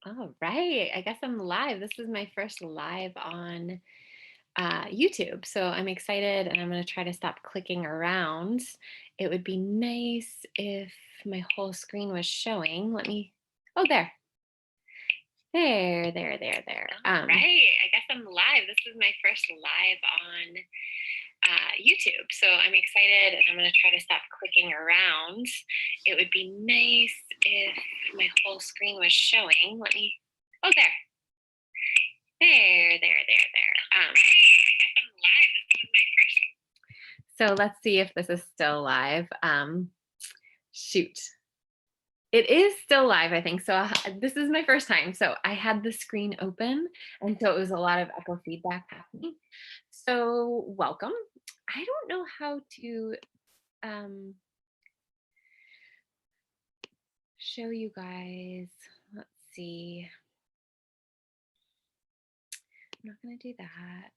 All right. I guess I'm live. This is my first live on YouTube. So I'm excited and I'm going to try to stop clicking around. It would be nice if my whole screen was showing. Oh, there. There. Right. I guess I'm live. This is my first live on YouTube. So I'm excited and I'm going to try to stop clicking around. It would be nice if my whole screen was showing. Oh, there. I'm live. This is my first. So let's see if this is still live. Shoot. It is still live, I think. So this is my first time. So I had the screen open, and so it was a lot of echo feedback happening. So welcome. I don't know how to um, show you guys. Let's see. I'm not going to do that.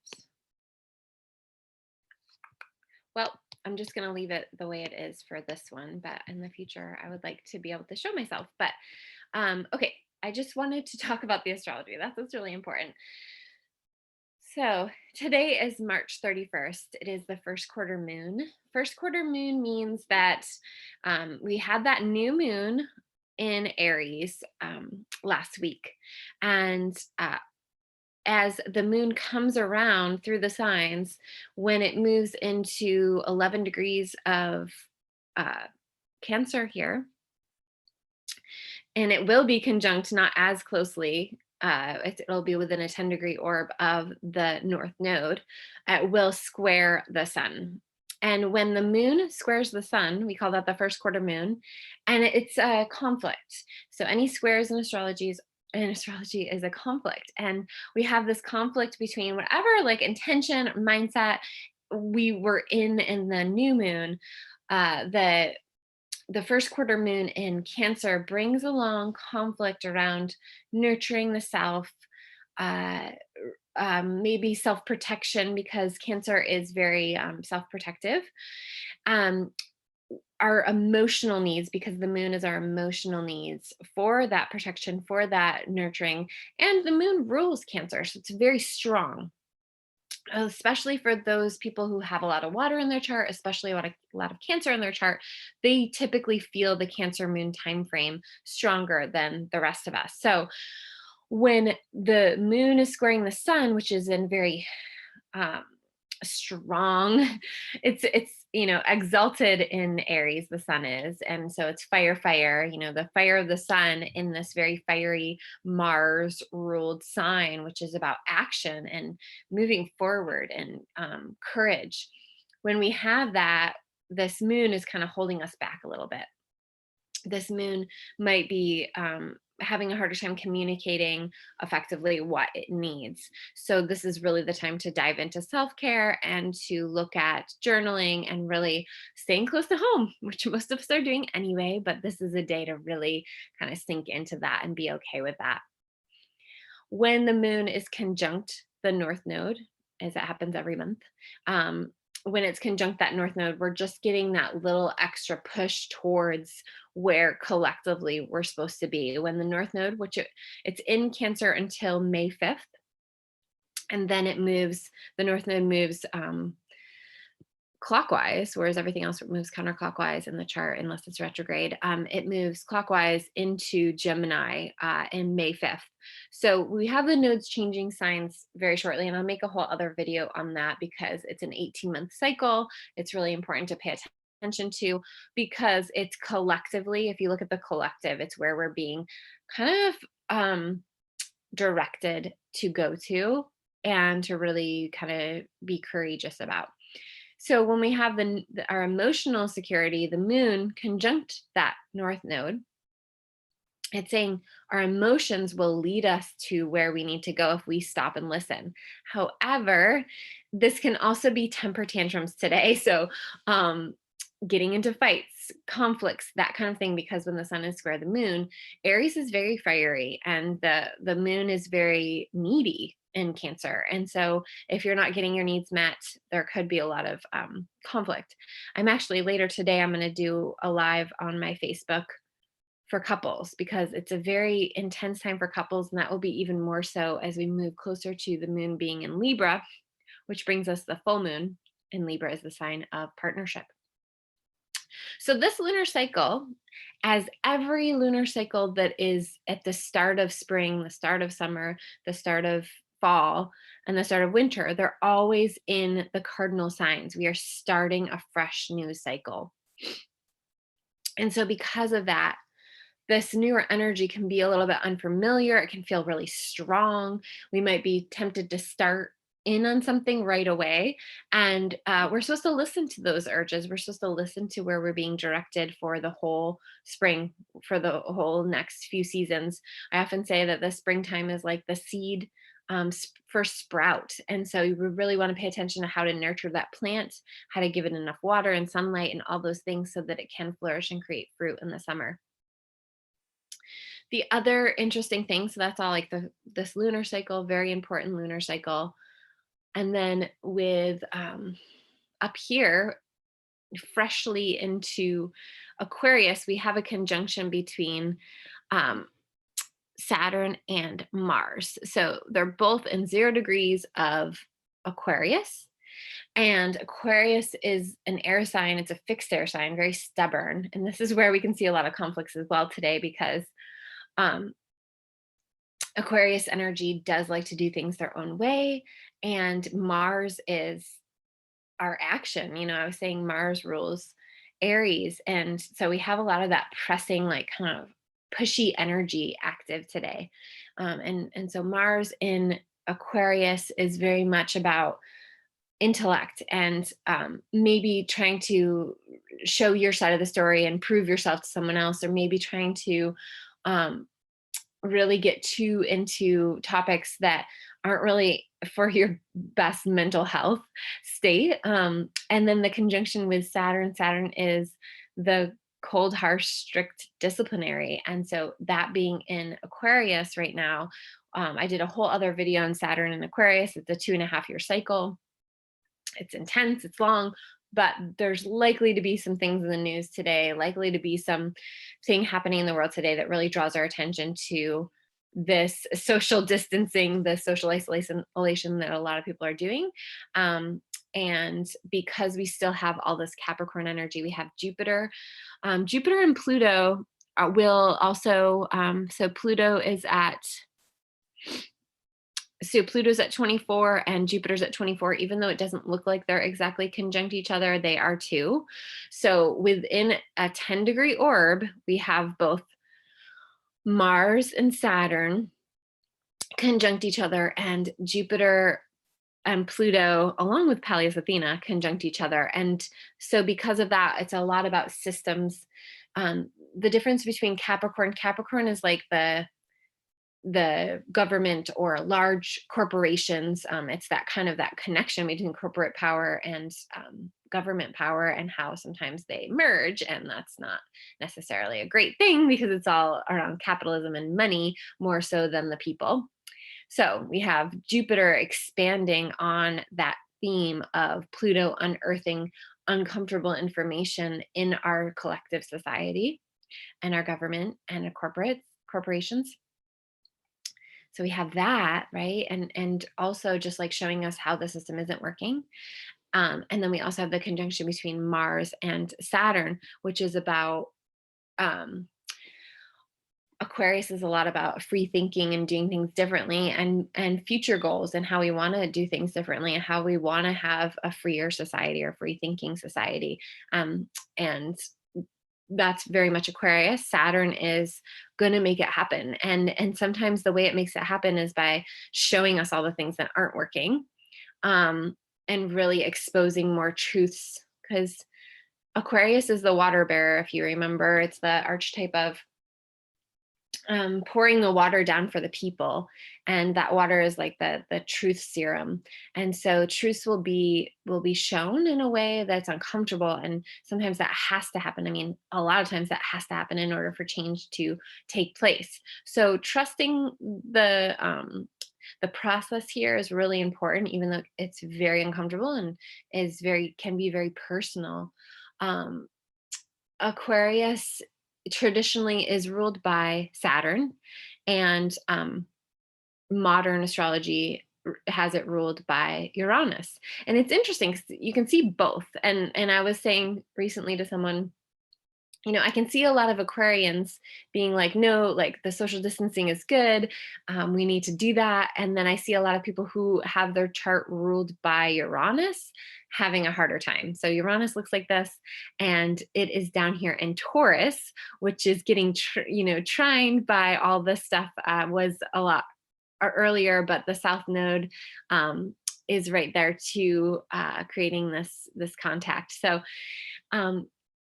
Well, I'm just going to leave it the way it is for this one, but in the future, I would like to be able to show myself. But okay, I just wanted to talk about the astrology. That's what's really important. So today is March 31st. It is the first quarter moon. First quarter moon means that we had that new moon in Aries last week. And as the moon comes around through the signs, when it moves into 11 degrees of Cancer here, and it will be conjunct, not as closely. It'll be within a 10-degree orb of the North Node. It will square the sun. And when the moon squares the sun, we call that the first quarter moon, and it's a conflict. So any squares in astrology is a conflict. And we have this conflict between whatever like intention, mindset we were in the new moon. The first quarter moon in Cancer brings along conflict around nurturing the self, uh, maybe self protection, because Cancer is very self protective. Um, our emotional needs, because the moon is our emotional needs for that protection, for that nurturing. And the moon rules Cancer, so it's very strong, especially for those people who have a lot of water in their chart, especially a lot of Cancer in their chart. They typically feel the Cancer moon time frame stronger than the rest of us. So when the moon is squaring the sun, which is in very um, strong, it's exalted in Aries, the sun is, and so it's fire, the fire of the sun in this very fiery Mars ruled sign, which is about action and moving forward and courage. When we have that, this moon is kind of holding us back a little bit. This moon might be having a harder time communicating effectively what it needs. So this is really the time to dive into self-care and to look at journaling and really staying close to home, which most of us are doing anyway, but this is a day to really kind of sink into that and be okay with that. When the moon is conjunct the North Node, as it happens every month, when it's conjunct that North Node, we're just getting that little extra push towards where collectively we're supposed to be. When the North Node, it's in Cancer until May 5th, and then the North Node moves clockwise, whereas everything else moves counterclockwise in the chart unless it's retrograde. It moves clockwise into Gemini in May 5th. So we have the nodes changing signs very shortly, and I'll make a whole other video on that because it's an 18-month cycle. It's really important to pay attention to, because it's collectively, if you look at the collective, it's where we're being kind of directed to go to and to really kind of be courageous about. So when we have our emotional security, the moon conjunct that North Node, it's saying our emotions will lead us to where we need to go if we stop and listen. However, this can also be temper tantrums today. So getting into fights, conflicts, that kind of thing, because when the sun is square the moon, Aries is very fiery and the moon is very needy in Cancer. And so if you're not getting your needs met, there could be a lot of conflict. I'm actually later today, I'm going to do a live on my Facebook for couples, because it's a very intense time for couples, and that will be even more so as we move closer to the moon being in Libra, which brings us the full moon in Libra as the sign of partnership. So this lunar cycle, as every lunar cycle that is at the start of spring, the start of summer, the start of fall, and the start of winter, they're always in the cardinal signs. We are starting a fresh new cycle. And so because of that, this newer energy can be a little bit unfamiliar. It can feel really strong. We might be tempted to start in on something right away. And we're supposed to listen to those urges. We're supposed to listen to where we're being directed for the whole spring, for the whole next few seasons. I often say that the springtime is like the seed first sprout. And so you really want to pay attention to how to nurture that plant, how to give it enough water and sunlight and all those things so that it can flourish and create fruit in the summer. The other interesting thing, so that's all like this lunar cycle, very important lunar cycle. And then with up here, freshly into Aquarius, we have a conjunction between um, Saturn and Mars. So they're both in 0 degrees of Aquarius. And Aquarius is an air sign. It's a fixed air sign, very stubborn. And this is where we can see a lot of conflicts as well today, because um, Aquarius energy does like to do things their own way. And Mars is our action. I was saying Mars rules Aries. And so we have a lot of that pressing, like kind of pushy energy active today. And so Mars in Aquarius is very much about intellect and maybe trying to show your side of the story and prove yourself to someone else, or maybe trying to um, really get too into topics that aren't really for your best mental health state. And then the conjunction with Saturn is the cold, harsh, strict disciplinary. And so that being in Aquarius right now, I did a whole other video on Saturn in Aquarius. It's a 2.5-year cycle. It's intense, it's long, but there's likely to be some things in the news today, likely to be something happening in the world today that really draws our attention to this social distancing, the social isolation that a lot of people are doing. And because we still have all this Capricorn energy, we have Jupiter. Jupiter and Pluto will also, so Pluto's at 24 and Jupiter's at 24. Even though it doesn't look like they're exactly conjunct each other, they are too. So within a 10-degree orb, we have both Mars and Saturn conjunct each other, and Jupiter and Pluto, along with Pallas Athena, conjunct each other. And so because of that, it's a lot about systems. The difference between Capricorn is like the government or large corporations. It's that kind of that connection between corporate power and government power, and how sometimes they merge. And that's not necessarily a great thing, because it's all around capitalism and money more so than the people. So we have Jupiter expanding on that theme of Pluto unearthing uncomfortable information in our collective society and our government and our corporations. So we have that, right? And also just like showing us how the system isn't working. And then we also have the conjunction between Mars and Saturn, which is about Aquarius is a lot about free thinking and doing things differently, and future goals, and how we want to do things differently, and how we want to have a freer society or free thinking society. And that's very much Aquarius. Saturn is going to make it happen. And sometimes the way it makes it happen is by showing us all the things that aren't working, and really exposing more truths, because Aquarius is the water bearer. If you remember, it's the archetype of pouring the water down for the people, and that water is like the truth serum. And so truths will be shown in a way that's uncomfortable, and sometimes that has to happen. I mean, a lot of times that has to happen in order for change to take place. So trusting the process here is really important, even though it's very uncomfortable and can be very personal. Aquarius traditionally is ruled by Saturn, and modern astrology has it ruled by Uranus. And it's interesting 'cause you can see both. And I was saying recently to someone, I can see a lot of Aquarians being like, no, like the social distancing is good. We need to do that. And then I see a lot of people who have their chart ruled by Uranus having a harder time. So Uranus looks like this, and it is down here in Taurus, which is getting, trined by all this stuff. Was a lot earlier, but the South Node is right there too, creating this contact. So um,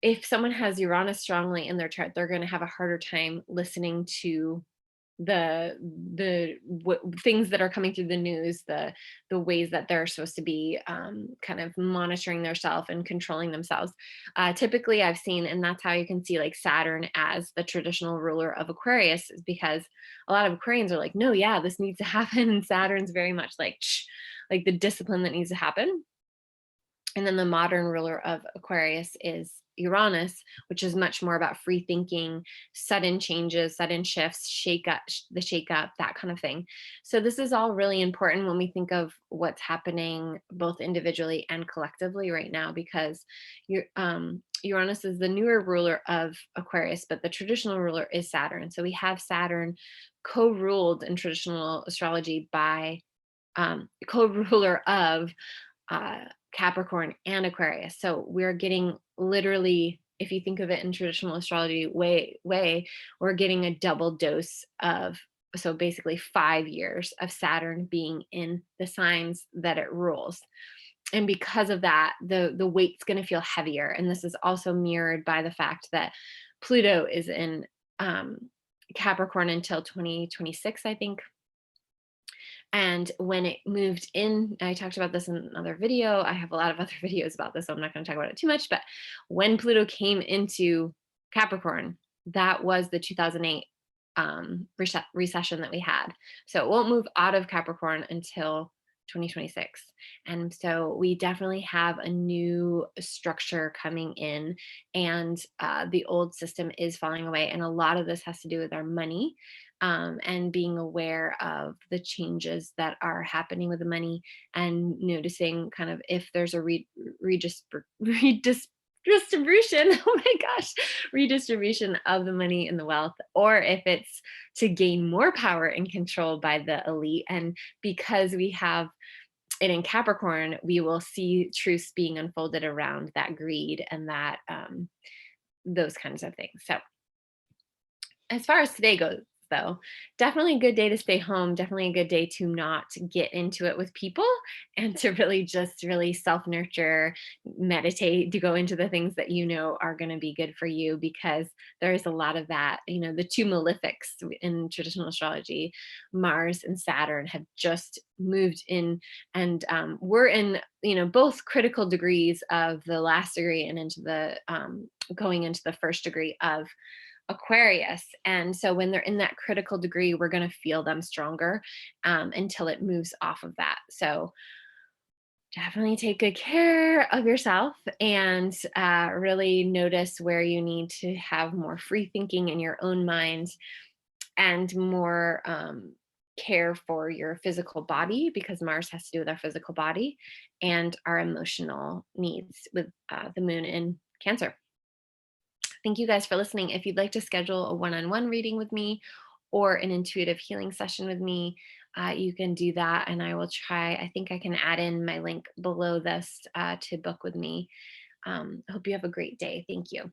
if someone has Uranus strongly in their chart, they're going to have a harder time listening to things that are coming through the news, the ways that they're supposed to be kind of monitoring themselves and controlling themselves. Typically, I've seen, and that's how you can see like Saturn as the traditional ruler of Aquarius, is because a lot of Aquarians are like, no, yeah, this needs to happen, and Saturn's very much like, shh, like the discipline that needs to happen. And then the modern ruler of Aquarius is Uranus, which is much more about free thinking, sudden changes, sudden shifts, the shake up, that kind of thing. So this is all really important when we think of what's happening both individually and collectively right now, because Uranus is the newer ruler of Aquarius, but the traditional ruler is Saturn. So we have Saturn co-ruled in traditional astrology by co-ruler of uh, Capricorn and Aquarius. So we're getting literally, if you think of it in traditional astrology way, we're getting a double dose of, so basically 5 years of Saturn being in the signs that it rules. And because of that, the weight's going to feel heavier. And this is also mirrored by the fact that Pluto is in Capricorn until 2026, I think. And when it moved in, I talked about this in another video. I have a lot of other videos about this, so I'm not going to talk about it too much. But when Pluto came into Capricorn, that was the 2008 recession that we had. So it won't move out of Capricorn until 2026. And so we definitely have a new structure coming in, and the old system is falling away. And a lot of this has to do with our money, and being aware of the changes that are happening with the money, and noticing kind of if there's a redistribution, oh my gosh, redistribution of the money and the wealth, or if it's to gain more power and control by the elite. And because we have it in Capricorn, we will see truths being unfolded around that greed and that those kinds of things. So as far as today goes, though, definitely a good day to stay home, definitely a good day to not get into it with people, and to really just really self-nurture, meditate, to go into the things that you know are going to be good for you, because there is a lot of that. The two malefics in traditional astrology, Mars and Saturn, have just moved in, and we're in both critical degrees of the last degree and into the going into the first degree of Aquarius. And so when they're in that critical degree, we're going to feel them stronger until it moves off of that. So definitely take good care of yourself, and really notice where you need to have more free thinking in your own mind, and more care for your physical body, because Mars has to do with our physical body and our emotional needs with the moon in Cancer. Thank you guys for listening. If you'd like to schedule a one-on-one reading with me or an intuitive healing session with me, you can do that. And I will try, I think I can add in my link below this to book with me. I hope you have a great day. Thank you.